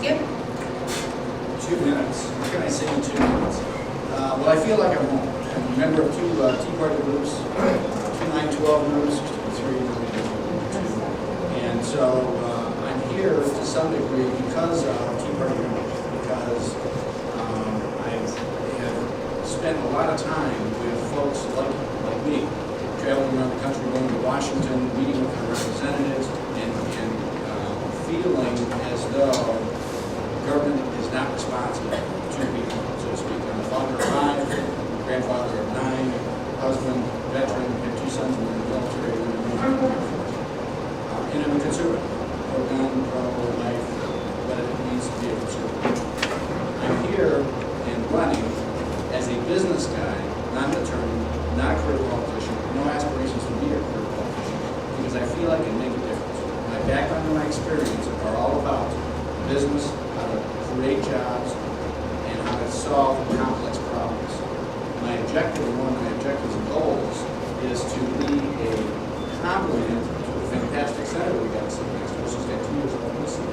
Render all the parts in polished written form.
Skip. 2 minutes. What can I say in 2 minutes? Well, I feel like I'm home. I'm a member of 2 Tea Party groups, 2 9/12 groups, 3, and so I'm here to some degree because of Tea Party members, because I have spent a lot of time with folks like me, traveling around the country, going to Washington, meeting with our representatives, and feeling as though government is not responsible to people, so to speak. I'm a father of 5, grandfather of 9, husband, veteran, and 2 sons in the military. And I'm a conservative, pro-gun, pro-life, but it needs to be a conservative. I'm here and running as a business guy, not an attorney, not a career politician, no aspirations to be a career politician, because I feel I can make a difference. My background and my experience are all about business, how to create jobs, and how to solve complex problems. My objective, one of my objectives and goals, is to be a complement to the fantastic senator we got sitting next to us. She's got 2 years old this year.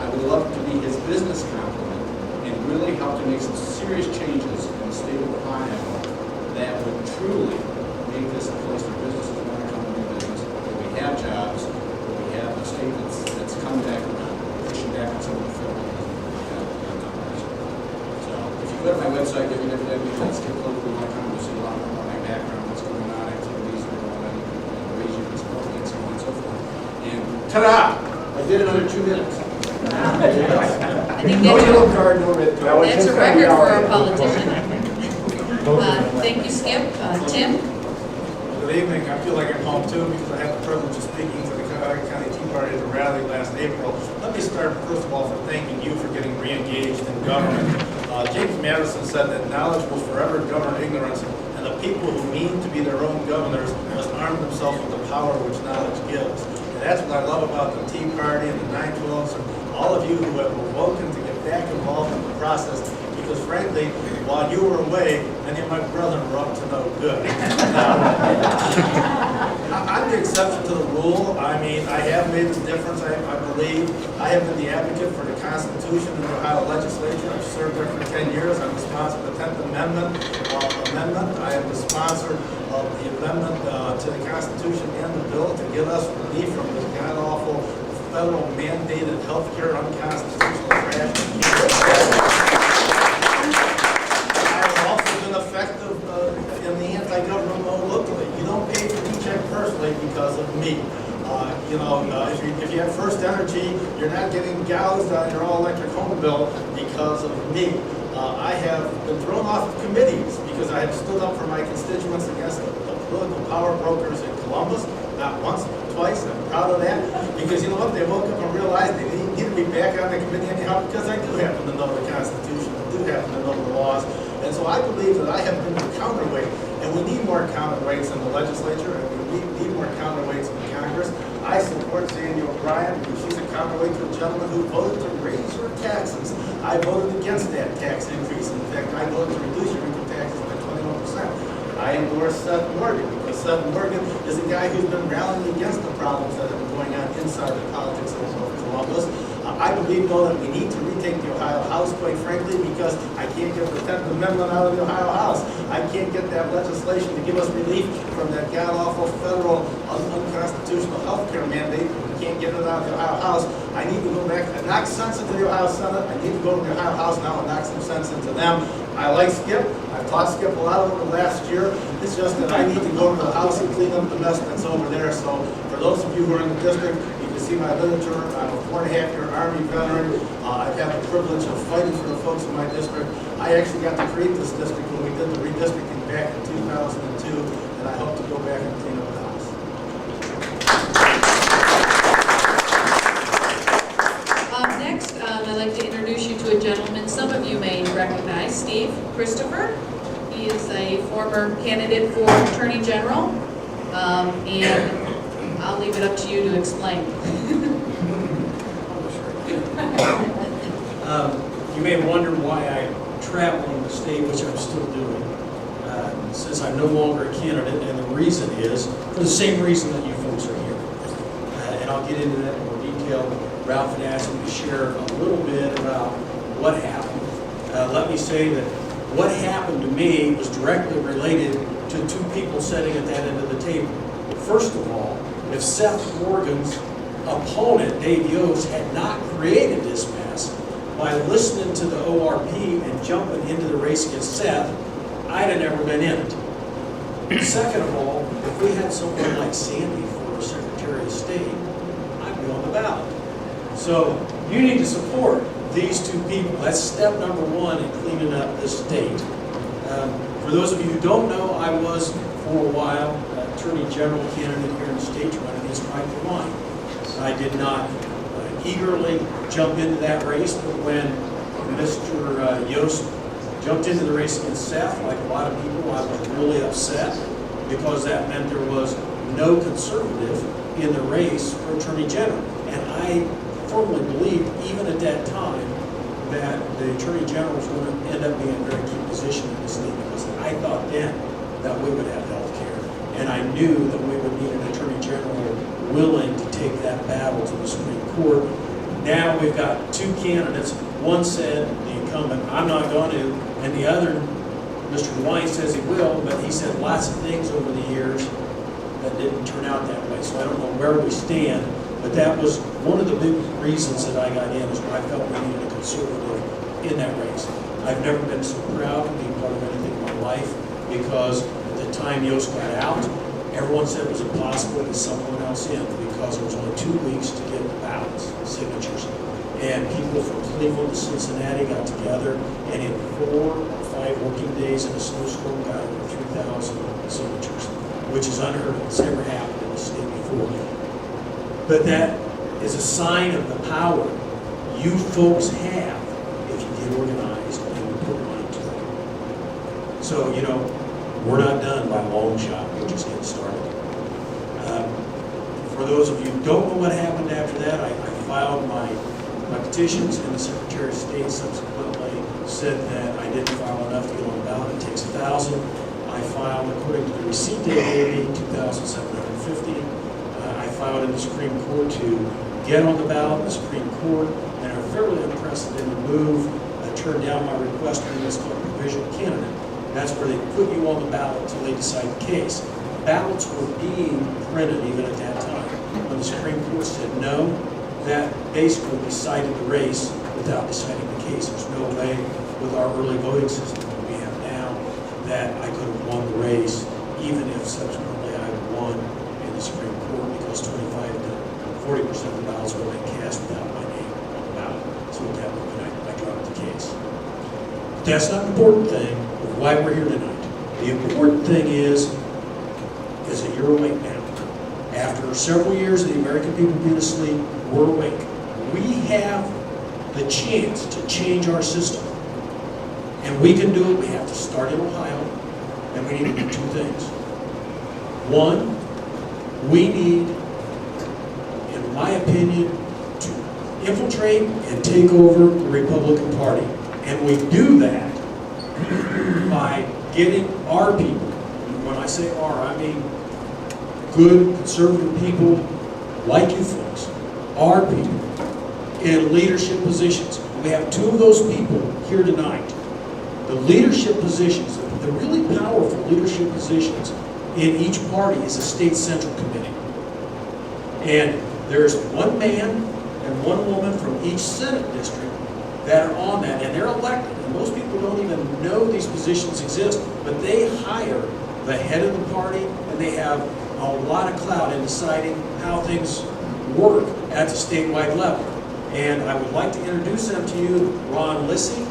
I would love to be his business complement and really help to make some serious changes in the state of Ohio that would truly make this a place where businesses want to come and do business, where we have jobs, where we have a state that's come back around, pushing back on some of the failures. So if you go to my website, www.skippolitical.com, you'll see a lot more about my background, what's going on, activities that are going on, ways you can support me, and so on and so forth. And ta-da! I did it under 2 minutes. I think No yellow card, no red card. that's a record for a politician. Thank you, Skip. Tim? Good evening. I feel like I'm home too because I had the privilege of speaking to the Corrigan County Tea Party at a rally last April. Let me start first of all for thanking you for getting re-engaged in government. James Madison said that knowledge will forever govern ignorance, and the people who mean to be their own governors must arm themselves with the power which knowledge gives. And that's what I love about the Tea Party and the 9/12s and all of you who have awoken to get back involved in the process. Because frankly, while you were away, many of my brethren were up to no good. I'm the exception to the rule. I mean, I have made a difference, I believe. I have been the advocate for the Constitution in the Ohio legislature. I've served there for 10 years. I'm the sponsor of the 10th Amendment. I am the sponsor of the amendment to the Constitution and the bill to give us relief from this god-awful federal mandated health care unconstitutional trash. Effective in the anti-government mode locally. You don't pay for each check personally because of me. If you have First Energy, you're not getting gouged on your all-electric home bill because of me. I have been thrown off of committees because I have stood up for my constituents against the political power brokers in Columbus. Not once, twice. I'm proud of that. Because you know what? They woke up and realized they need to be back on the committee anyhow because I do happen to know the Constitution. I do happen to know the laws. And so I believe that I have been the counterweight, and we need more counterweights in the legislature, and we need more counterweights in Congress. I support Sandy O'Brien because she's a counterweight to a gentleman who voted to raise your taxes. I voted against that tax increase. In fact, I voted to reduce your income taxes by 21%. I endorse Seth Morgan because Seth Morgan is a guy who's been rallying against the problems that have been going on inside the politics of Columbus. I believe, though, that we need to retake the Ohio House, quite frankly, because I can't get the 10th Amendment out of the Ohio House. I can't get that legislation to give us relief from that god-awful federal unconstitutional health care mandate. We can't get it out of the Ohio House. I need to go back and knock sense into the Ohio Senate. I need to go to the Ohio House now and knock some sense into them. I like Skip. I've taught Skip a lot over the last year. It's just that I need to go to the House and clean up the mess that's over there. So for those of you who are in the district, see my literature. I'm a 4.5-year Army veteran. I've had the privilege of fighting for the folks in my district. I actually got to create this district when we did the redistricting back in 2002, and I hope to go back and clean up the house. Next, I'd like to introduce you to a gentleman some of you may recognize, Steve Christopher. He is a former candidate for Attorney General, and I'll leave it up to you to explain. You may wonder why I travel in the state, which I'm still doing, since I'm no longer a candidate, and the reason is for the same reason that you folks are here. And I'll get into that in more detail. detail. Ralph had asked me to share a little bit about what happened. Let me say that what happened to me was directly related to two people sitting at that end of the table. First of all, if Seth Morgan's opponent, Dave Yost, had not created this mess by listening to the ORP and jumping into the race against Seth, I'd have never been in it. Second of all, if we had someone like Sandy for Secretary of State, I'd be on the ballot. So you need to support these two people. That's step number one in cleaning up this state. For those of you who don't know, I was for a while Attorney General candidate here in the state to run against DeWine. I did not eagerly jump into that race, but when Mr. Yost jumped into the race against Seth, like a lot of people, I was really upset because that meant there was no conservative in the race for Attorney General. And I firmly believed, even at that time, that the Attorney General was going to end up being a very key position in the state, because I thought then that we would have health care. And I knew that we would need an Attorney General willing to take that battle to the Supreme Court. Now we've got two candidates. One said, the incumbent, I'm not going to, and the other, Mr. DeWine, says he will, but he said lots of things over the years that didn't turn out that way. So I don't know where we stand, but that was one of the big reasons that I got in, is I felt we needed a conservative in that race. I've never been so proud to be part of anything in my life, because at the time Yost got out, everyone said it was impossible to get someone else in, because there was only 2 weeks to get the ballots, signatures. And people from Cleveland to Cincinnati got together, and in 4 or 5 working days in a snowstorm got over 3,000 signatures, which is unheard of. It's never happened in the state before. But that is a sign of the power you folks have if you get organized and you put money to it. So, you know, we're not done by a long shot. We're just getting started. For those of you who don't know what happened after that, I filed my petitions, and the Secretary of State subsequently said that I didn't file enough to get on the ballot. It takes 1,000. I filed, according to the receipt they gave me, 2,750. I filed in the Supreme Court to get on the ballot in the Supreme Court, and a fairly unprecedented move turned down my request to be what's called a provisional candidate. That's where they put you on the ballot until they decide the case. Ballots were being printed even at that time. When the Supreme Court said no, that basically decided the race without deciding the case. There's no way with our early voting system that we have now that I could have won the race, even if subsequently I had won in the Supreme Court, because 25 to 40% of the ballots were being cast without my name on the ballot. So at that point, I dropped the case. But that's not the important thing of why we're here tonight. The important thing is that you're awake now. After several years of the American people being asleep, we're awake. We have the chance to change our system. And we can do it. We have to start in Ohio, and we need to do 2 things. One, we need, in my opinion, to infiltrate and take over the Republican Party. And we do that by getting our people, and when I say our, I mean good conservative people like you folks, our people, in leadership positions. We have 2 of those people here tonight. The leadership positions, the really powerful leadership positions in each party is a state central committee. And there's 1 man and 1 woman from each Senate district that are on that, and they're elected. And most people don't even know these positions exist, but they hire the head of the party, and they have a lot of clout in deciding how things work at the statewide level. And I would like to introduce them to you. Ron Lissy